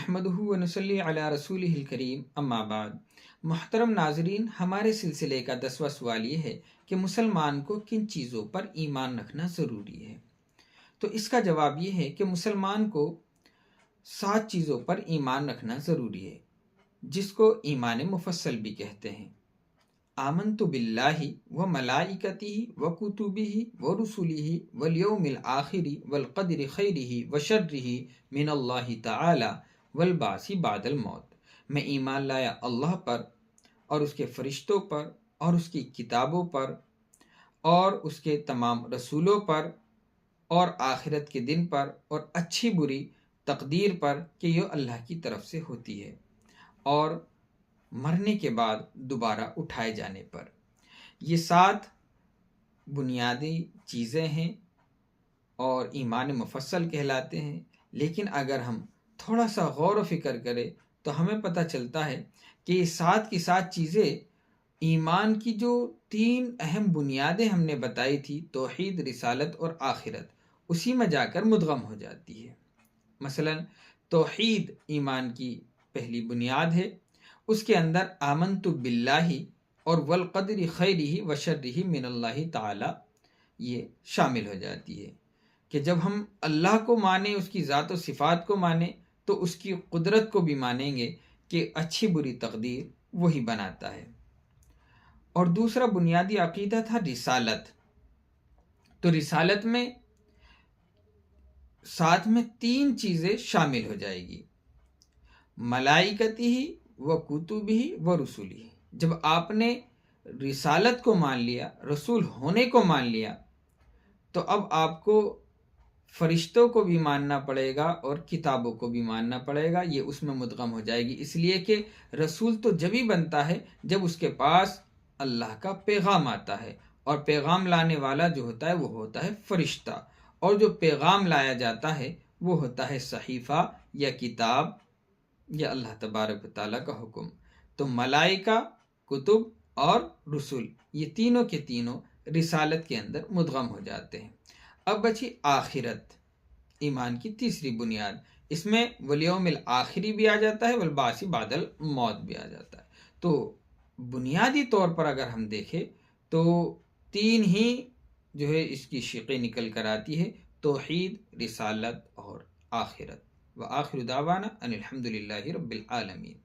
نحمدہ و نصلی علی رسولہ الکریم اما بعد۔ محترم ناظرین، ہمارے سلسلے کا 10واں سوال یہ ہے کہ مسلمان کو کن چیزوں پر ایمان رکھنا ضروری ہے؟ تو اس کا جواب یہ ہے کہ مسلمان کو 7 چیزوں پر ایمان رکھنا ضروری ہے، جس کو ایمان مفصل بھی کہتے ہیں۔ آمنت باللہ و ملائکتہ و کتبہ و رسلہ والیوم الآخر والقدر خیرہ و شرہ من اللہ تعالی والبعث بعد الموت۔ میں ایمان لایا اللہ پر اور اس کے فرشتوں پر اور اس کی کتابوں پر اور اس کے تمام رسولوں پر اور آخرت کے دن پر اور اچھی بری تقدیر پر کہ یہ اللہ کی طرف سے ہوتی ہے، اور مرنے کے بعد دوبارہ اٹھائے جانے پر۔ یہ 7 بنیادی چیزیں ہیں اور ایمان مفصل کہلاتے ہیں، لیکن اگر ہم تھوڑا سا غور و فکر کریں تو ہمیں پتہ چلتا ہے کہ یہ 7 کی 7 چیزیں ایمان کی جو 3 اہم بنیادیں ہم نے بتائی تھی، توحید، رسالت اور آخرت، اسی میں جا کر مدغم ہو جاتی ہے۔ مثلا توحید ایمان کی پہلی بنیاد ہے، اس کے اندر آمنت باللہ اور والقدر خیرہ و شرہ من اللہ تعالی یہ شامل ہو جاتی ہے کہ جب ہم اللہ کو مانیں، اس کی ذات و صفات کو مانیں، تو اس کی قدرت کو بھی مانیں گے کہ اچھی بری تقدیر وہی بناتا ہے۔ اور دوسرا بنیادی عقیدہ تھا رسالت۔ تو رسالت میں ساتھ میں 3 چیزیں شامل ہو جائے گی، ملائکتہ و کتبہ و رسولہ۔ جب آپ نے رسالت کو مان لیا، رسول ہونے کو مان لیا، تو اب آپ کو فرشتوں کو بھی ماننا پڑے گا اور کتابوں کو بھی ماننا پڑے گا، یہ اس میں مدغم ہو جائے گی۔ اس لیے کہ رسول تو جب ہی بنتا ہے جب اس کے پاس اللہ کا پیغام آتا ہے، اور پیغام لانے والا جو ہوتا ہے وہ ہوتا ہے فرشتہ، اور جو پیغام لایا جاتا ہے وہ ہوتا ہے صحیفہ یا کتاب یا اللہ تبارک و تعالیٰ کا حکم۔ تو ملائکہ، کتب اور رسول، یہ تینوں کے تینوں رسالت کے اندر مدغم ہو جاتے ہیں۔ اب بچی آخرت، ایمان کی تیسری بنیاد۔ اس میں والیوم الآخری بھی آ جاتا ہے، والبعث بعد الموت بھی آ جاتا ہے۔ تو بنیادی طور پر اگر ہم دیکھیں تو 3 ہی جو ہے اس کی شقیں نکل کر آتی ہے، توحید، رسالت اور آخرت۔ وآخر دعوانا ان الحمد للہ رب العالمین۔